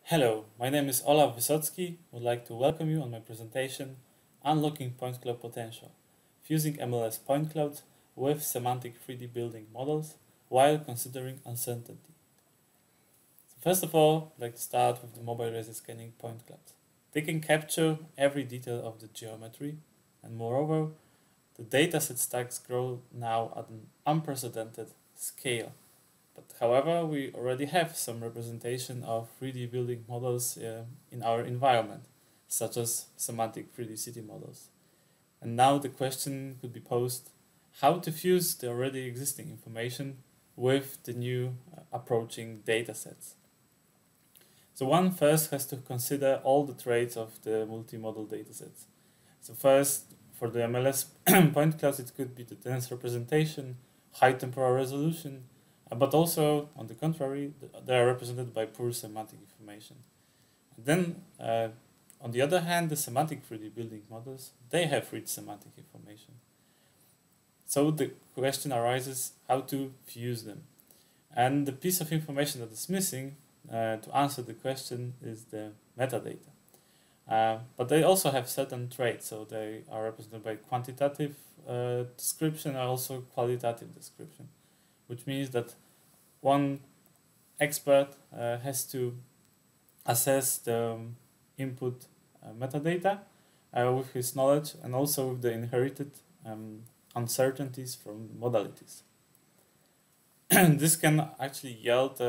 Hello, my name is Olaf Wysocki. I would like to welcome you on my presentation, Unlocking Point Cloud Potential, fusing MLS point clouds with semantic 3D building models while considering uncertainty. So first of all, I'd like to start with the mobile laser scanning point clouds. They can capture every detail of the geometry, and moreover, the dataset stacks grow now at an unprecedented scale. But however, we already have some representation of 3D building models in our environment, such as semantic 3D city models. And now the question could be posed, how to fuse the already existing information with the new approaching datasets. So one first has to consider all the traits of the multi-model datasets. So first, for the MLS point clouds, it could be the dense representation, high temporal resolution, but also, on the contrary, they are represented by poor semantic information. And then, on the other hand, the semantic 3D building models, they have rich semantic information. So the question arises how to fuse them. And the piece of information that is missing to answer the question is the metadata. But they also have certain traits, so they are represented by quantitative description and also qualitative description, which means that one expert has to assess the input metadata with his knowledge and also with the inherited uncertainties from modalities. This can actually yield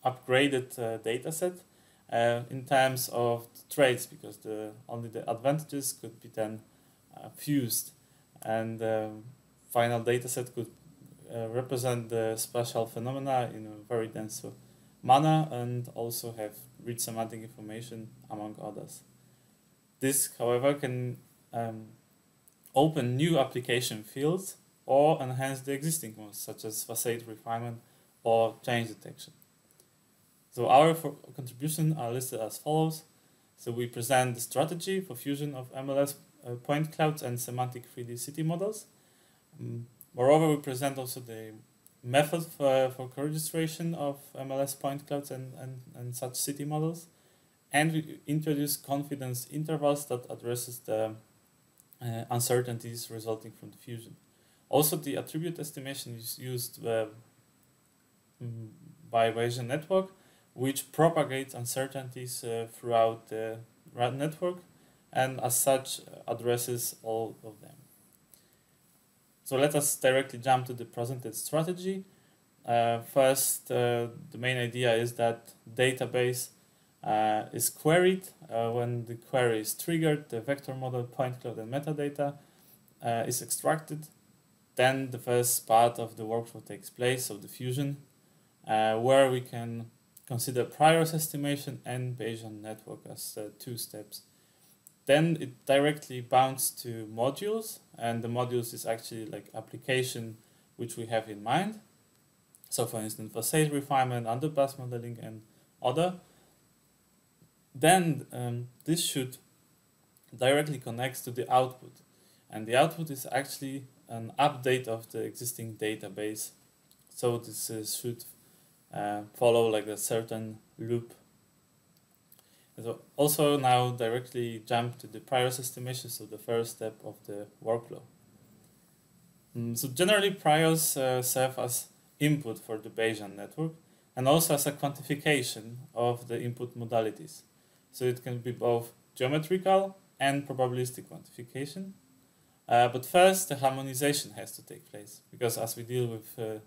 upgraded dataset in terms of the traits, because only the advantages could be then fused, and the final dataset could represent the spatial phenomena in a very dense manner and also have rich semantic information, among others. This, however, can open new application fields or enhance the existing ones, such as facade refinement or change detection. So our contributions are listed as follows. So we present the strategy for fusion of MLS point clouds and semantic 3D city models. Moreover, we present also the method for co-registration of MLS point clouds and such city models. And we introduce confidence intervals that addresses the uncertainties resulting from the fusion. Also, the attribute estimation is used by Bayesian network, which propagates uncertainties throughout the network, and as such addresses all of them. So let us directly jump to the presented strategy. First, the main idea is that database is queried. When the query is triggered, the vector model, point cloud, and metadata is extracted. Then the first part of the workflow takes place, so the fusion, where we can consider priors estimation and Bayesian network as two steps. Then it directly bounds to modules, and the modules is actually like application which we have in mind. So for instance, facade refinement, underpass modeling, and other. Then this should directly connect to the output. And the output is actually an update of the existing database. So this should follow like a certain loop. So also now directly jump to the priors estimation, so the first step of the workflow. So generally priors serve as input for the Bayesian network and also as a quantification of the input modalities. So it can be both geometrical and probabilistic quantification. But first the harmonization has to take place, because as we deal with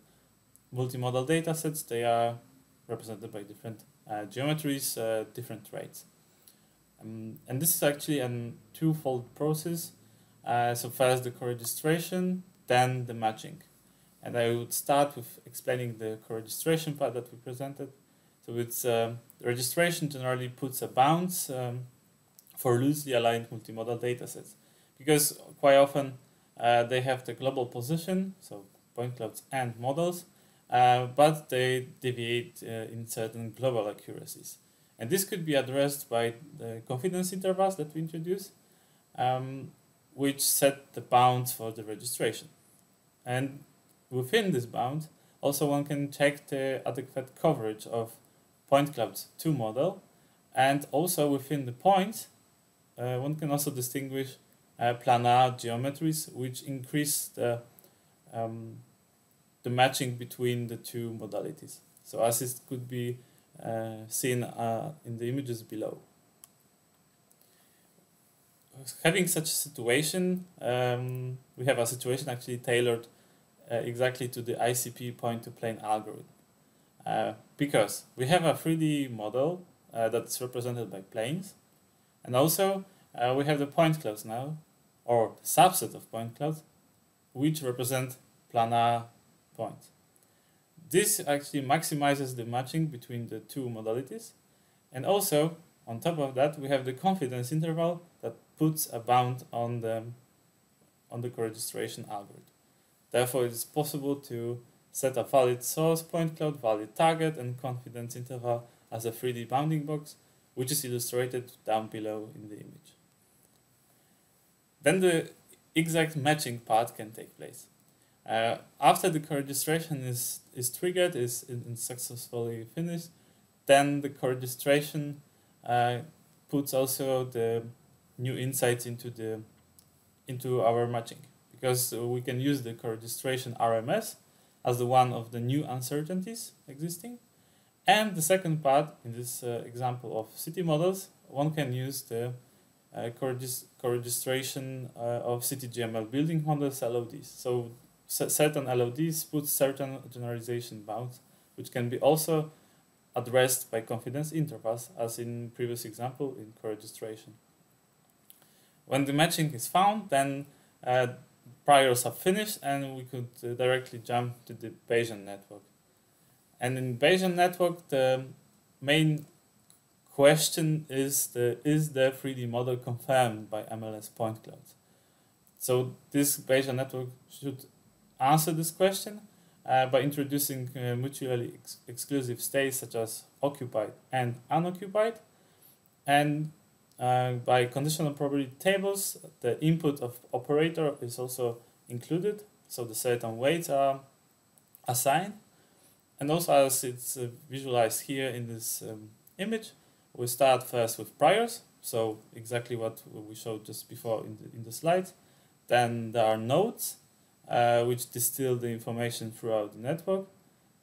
multimodal datasets, they are represented by different geometries, different traits. And this is actually a twofold process. So first the co-registration, then the matching. And I would start with explaining the co-registration part that we presented. So it's registration generally puts a bounds for loosely aligned multimodal datasets, because quite often they have the global position, so point clouds and models, but they deviate in certain global accuracies. And this could be addressed by the confidence intervals that we introduce, which set the bounds for the registration. And within this bound, also one can check the adequate coverage of point cloud 2 model, and also within the points, one can also distinguish planar geometries, which increase the matching between the two modalities. So as it could be seen in the images below. Having such a situation, we have a situation actually tailored exactly to the ICP point-to-plane algorithm. Because we have a 3D model that's represented by planes, and also we have the point clouds now, or the subset of point clouds, which represent planar points. This actually maximizes the matching between the two modalities, and also on top of that we have the confidence interval that puts a bound on the co-registration algorithm. Therefore, it is possible to set a valid source point cloud, valid target, and confidence interval as a 3D bounding box, which is illustrated down below in the image. Then the exact matching part can take place. After the co-registration is triggered, is successfully finished, then the co-registration puts also the new insights into our matching, because we can use the co-registration RMS as the one of the new uncertainties existing. And the second part, in this example of city models, one can use the co-registration of CityGML building models, LODs. So certain LODs put certain generalization bounds, which can be also addressed by confidence intervals, as in previous example in co-registration. When the matching is found, then priors are finished, and we could directly jump to the Bayesian network. And in Bayesian network, the main question is the 3D model confirmed by MLS point clouds? So this Bayesian network should answer this question by introducing mutually exclusive states such as occupied and unoccupied, and by conditional probability tables, the input of operator is also included, so the certain weights are assigned. And also, as it's visualized here in this image, we start first with priors, so exactly what we showed just before in the slides. Then there are nodes, which distill the information throughout the network.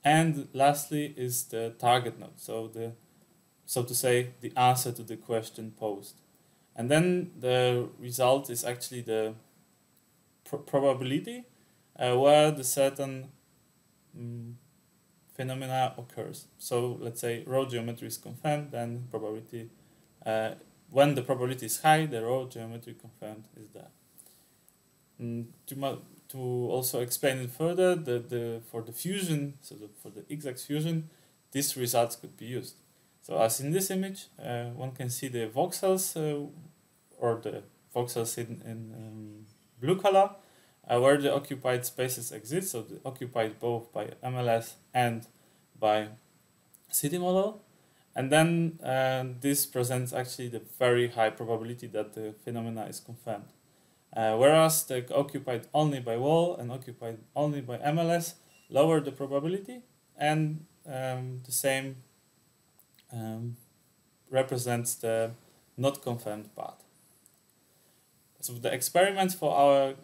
And lastly is the target node, so to say, the answer to the question posed. And then the result is actually the probability where the certain phenomena occurs. So let's say row geometry is confirmed, then probability, when the probability is high, the row geometry confirmed is there. To also explain it further, for the fusion, for the exact fusion, these results could be used. So as in this image, one can see the voxels, or the voxels in blue color, where the occupied spaces exist, so occupied both by MLS and by city model. And then this presents actually the very high probability that the phenomena is confirmed. Whereas the occupied only by wall and occupied only by MLS lower the probability, and the same represents the not confirmed part. So the experiments for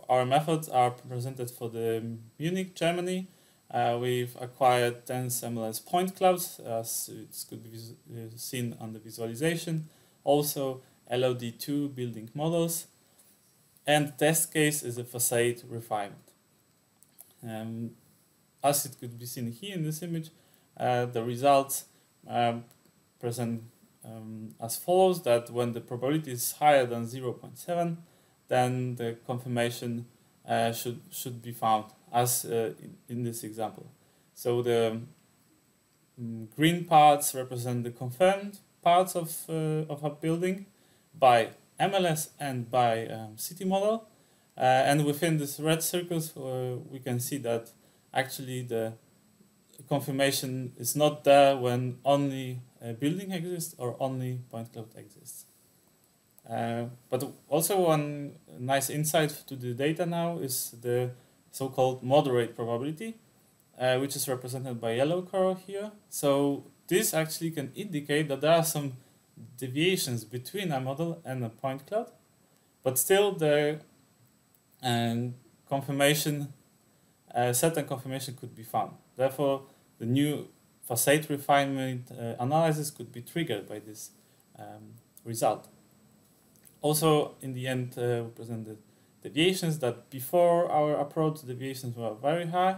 our methods are presented for the Munich, Germany. We've acquired 10 MLS point clouds, as it could be seen on the visualization. Also LOD2 building models, and test case is a facade refinement. As it could be seen here in this image, the results present as follows: that when the probability is higher than 0.7, then the confirmation should be found, as in this example. So the green parts represent the confirmed parts of a building by MLS and by city model, and within these red circles we can see that actually the confirmation is not there when only a building exists or only point cloud exists. But also one nice insight to the data now is the so-called moderate probability, which is represented by yellow color here. So this actually can indicate that there are some deviations between a model and a point cloud, but still the confirmation, certain confirmation could be found. Therefore, the new facade refinement analysis could be triggered by this result. Also, in the end, we presented deviations that before our approach, the deviations were very high,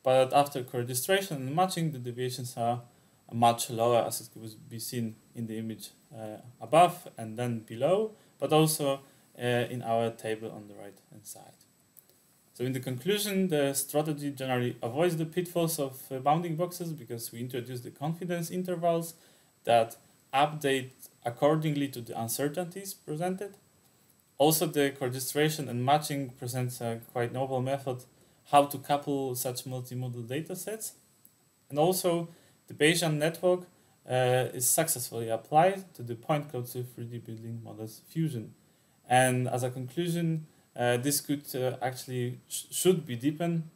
but after co-registration and matching, the deviations are much lower, as it could be seen in the image above and then below, but also in our table on the right-hand side. So in the conclusion, the strategy generally avoids the pitfalls of bounding boxes because we introduce the confidence intervals that update accordingly to the uncertainties presented. Also, the co-registration and matching presents a quite novel method how to couple such multimodal data sets. And also, the Bayesian network is successfully applied to the point clouds of 3D building models fusion. And as a conclusion, this could should be deepened,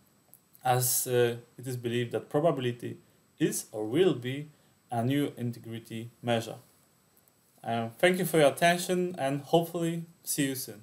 as it is believed that probability is or will be a new integrity measure. Thank you for your attention and hopefully see you soon.